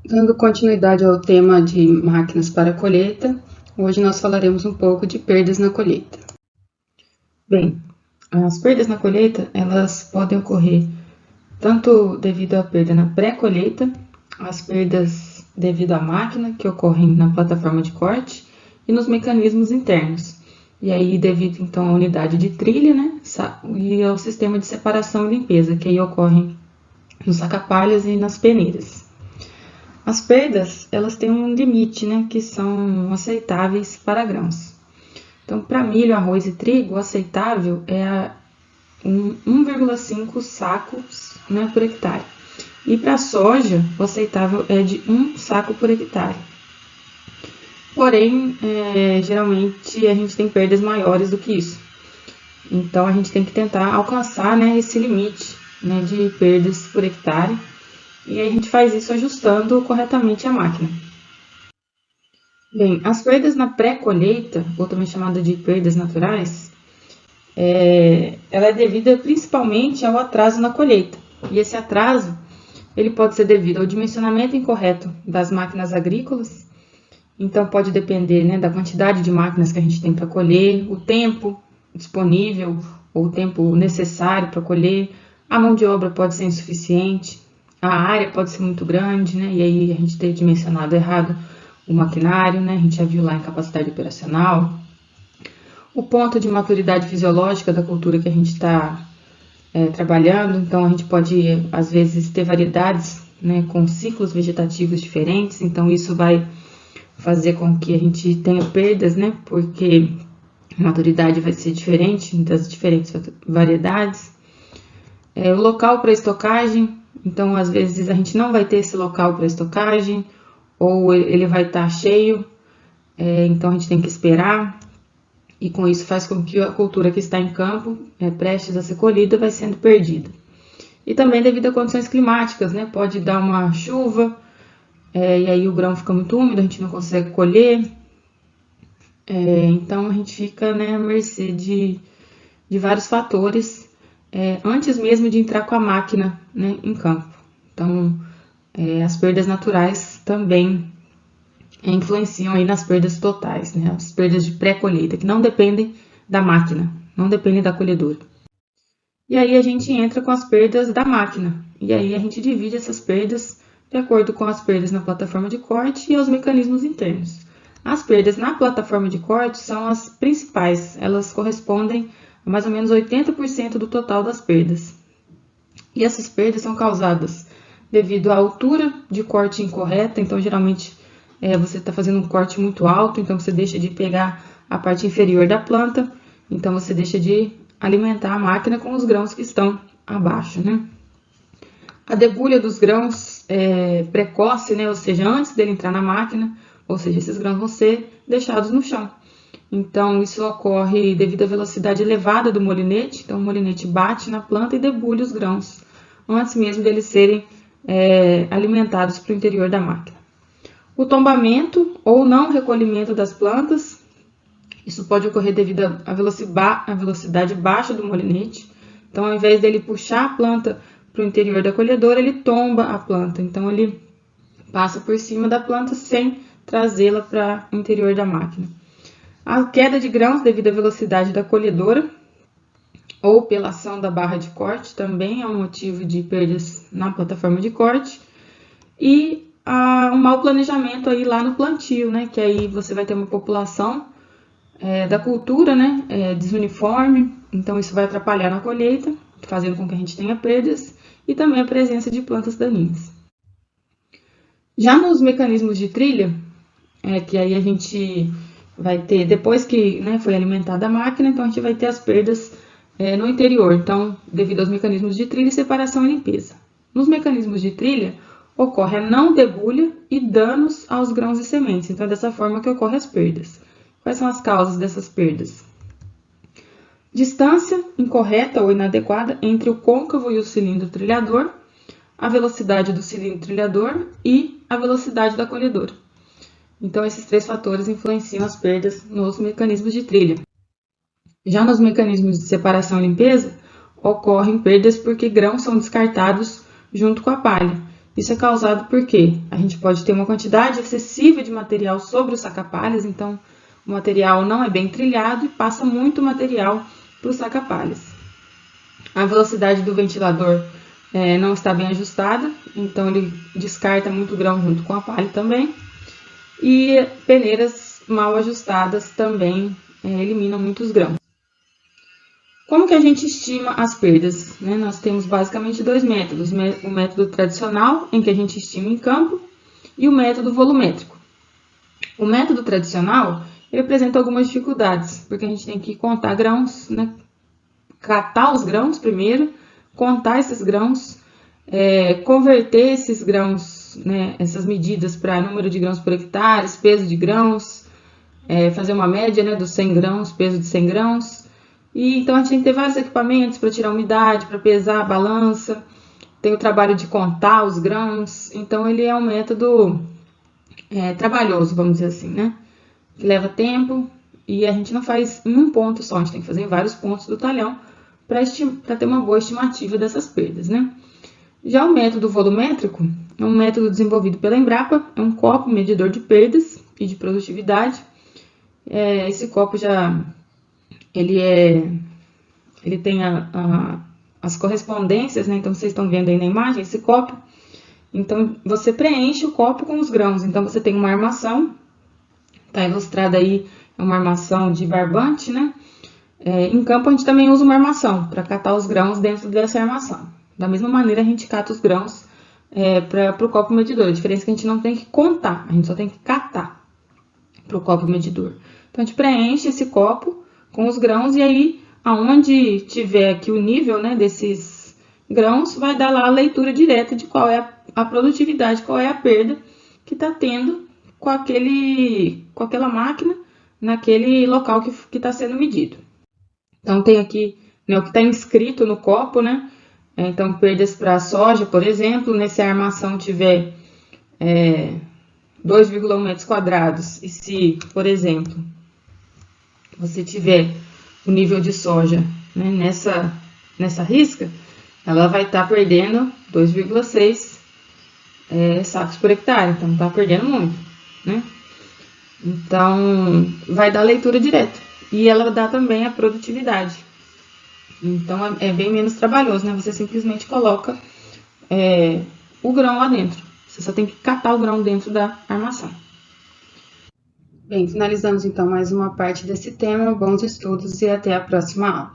Dando continuidade ao tema de máquinas para colheita, hoje nós falaremos um pouco de perdas na colheita. Bem, as perdas na colheita, elas podem ocorrer tanto devido à perda na pré-colheita, as perdas devido à máquina, que ocorrem na plataforma de corte, e nos mecanismos internos. E aí, devido então à unidade de trilha, né, e ao sistema de separação e limpeza, que aí ocorrem nos saca-palhas e nas peneiras. As perdas, elas têm um limite, né, que são aceitáveis para grãos. Então, para milho, arroz e trigo, o aceitável é 1,5 sacos, né, por hectare. E para soja, o aceitável é de 1 saco por hectare. Porém, geralmente a gente tem perdas maiores do que isso. Então, a gente tem que tentar alcançar, né, esse limite, né, de perdas por hectare. E aí a gente faz isso ajustando corretamente a máquina. Bem, as perdas na pré-colheita, ou também chamada de perdas naturais, ela é devida principalmente ao atraso na colheita. E esse atraso, ele pode ser devido ao dimensionamento incorreto das máquinas agrícolas. Então, pode depender, né, da quantidade de máquinas que a gente tem para colher, o tempo disponível ou o tempo necessário para colher. A mão de obra pode ser insuficiente, a área pode ser muito grande, né, e aí a gente ter dimensionado errado o maquinário, né, a gente já viu lá em capacidade operacional. O ponto de maturidade fisiológica da cultura que a gente está trabalhando, então a gente pode, às vezes, ter variedades, né, com ciclos vegetativos diferentes, então isso vai fazer com que a gente tenha perdas, né, porque a maturidade vai ser diferente das diferentes variedades. O local para estocagem, então às vezes a gente não vai ter esse local para estocagem, ou ele vai estar cheio, então a gente tem que esperar, e com isso faz com que a cultura que está em campo, prestes a ser colhida, vai sendo perdida. E também devido a condições climáticas, né, pode dar uma chuva, e aí o grão fica muito úmido, a gente não consegue colher, então a gente fica, né, à mercê de vários fatores, antes mesmo de entrar com a máquina, né, em campo. Então, as perdas naturais também influenciam aí nas perdas totais, né, as perdas de pré-colheita, que não dependem da máquina, não dependem da colhedora. E aí a gente entra com as perdas da máquina, e aí a gente divide essas perdas de acordo com as perdas na plataforma de corte e os mecanismos internos. As perdas na plataforma de corte são as principais, elas correspondem a mais ou menos 80% do total das perdas. E essas perdas são causadas devido à altura de corte incorreta, então geralmente você está fazendo um corte muito alto, então você deixa de pegar a parte inferior da planta, então você deixa de alimentar a máquina com os grãos que estão abaixo, né? A debulha dos grãos precoce, né? Ou seja, antes dele entrar na máquina, ou seja, esses grãos vão ser deixados no chão. Então, isso ocorre devido à velocidade elevada do molinete. Então, o molinete bate na planta e debulha os grãos, antes mesmo deles serem alimentados para o interior da máquina. O tombamento ou não recolhimento das plantas, isso pode ocorrer devido à velocidade baixa do molinete. Então, ao invés dele puxar a planta para o interior da colhedora, ele tomba a planta. Então, ele passa por cima da planta sem trazê-la para o interior da máquina. A queda de grãos devido à velocidade da colhedora ou pela ação da barra de corte também é um motivo de perdas na plataforma de corte. E um mau planejamento aí lá no plantio, né? Que aí você vai ter uma população da cultura, né, desuniforme, então isso vai atrapalhar na colheita, fazendo com que a gente tenha perdas, e também a presença de plantas daninhas. Já nos mecanismos de trilha, que aí a gente vai ter, depois que, né, foi alimentada a máquina, então a gente vai ter as perdas no interior, então devido aos mecanismos de trilha, separação e limpeza. Nos mecanismos de trilha, ocorre a não debulha e danos aos grãos e sementes, então é dessa forma que ocorrem as perdas. Quais são as causas dessas perdas? Distância incorreta ou inadequada entre o côncavo e o cilindro trilhador, a velocidade do cilindro trilhador e a velocidade da colhedora. Então, esses três fatores influenciam as perdas nos mecanismos de trilha. Já nos mecanismos de separação e limpeza, ocorrem perdas porque grãos são descartados junto com a palha. Isso é causado porque a gente pode ter uma quantidade excessiva de material sobre os saca-palhas, então o material não é bem trilhado e passa muito material para os saca-palhas. A velocidade do ventilador não está bem ajustada, então ele descarta muito grão junto com a palha também. E peneiras mal ajustadas também eliminam muitos grãos. Como que a gente estima as perdas? Nós temos basicamente dois métodos, o método tradicional, em que a gente estima em campo, e o método volumétrico. O método tradicional, ele apresenta algumas dificuldades, porque a gente tem que contar grãos, catar os grãos primeiro, contar esses grãos, converter esses grãos, essas medidas para número de grãos por hectare, peso de grãos, fazer uma média dos 100 grãos, peso de 100 grãos. E então a gente tem que ter vários equipamentos para tirar a umidade, para pesar a balança, tem o trabalho de contar os grãos, então ele é um método trabalhoso, vamos dizer assim, que leva tempo e a gente não faz em um ponto só, a gente tem que fazer em vários pontos do talhão para ter uma boa estimativa dessas perdas, Já o método volumétrico é um método desenvolvido pela Embrapa, é um copo medidor de perdas e de produtividade. Esse copo ele tem as correspondências, então vocês estão vendo aí na imagem esse copo. Então você preenche o copo com os grãos, então você tem uma armação, tá ilustrada aí uma armação de barbante, em campo a gente também usa uma armação para catar os grãos dentro dessa armação. Da mesma maneira a gente cata os grãos para o copo medidor. A diferença é que a gente não tem que contar, a gente só tem que catar para o copo medidor. Então a gente preenche esse copo com os grãos e aí aonde tiver aqui o nível desses grãos, vai dar lá a leitura direta de qual é a produtividade, qual é a perda que está tendo com aquela máquina naquele local que está sendo medido. Então tem aqui o que está inscrito no copo, Então perdas para soja, por exemplo, se a armação tiver 2,1 metros quadrados e se, por exemplo, você tiver o nível de soja nessa risca, ela vai estar perdendo 2,6 sacos por hectare, então está perdendo muito, Então, vai dar leitura direta e ela dá também a produtividade. Então, é bem menos trabalhoso, Você simplesmente coloca o grão lá dentro. Você só tem que catar o grão dentro da armação. Bem, finalizamos então mais uma parte desse tema. Bons estudos e até a próxima aula.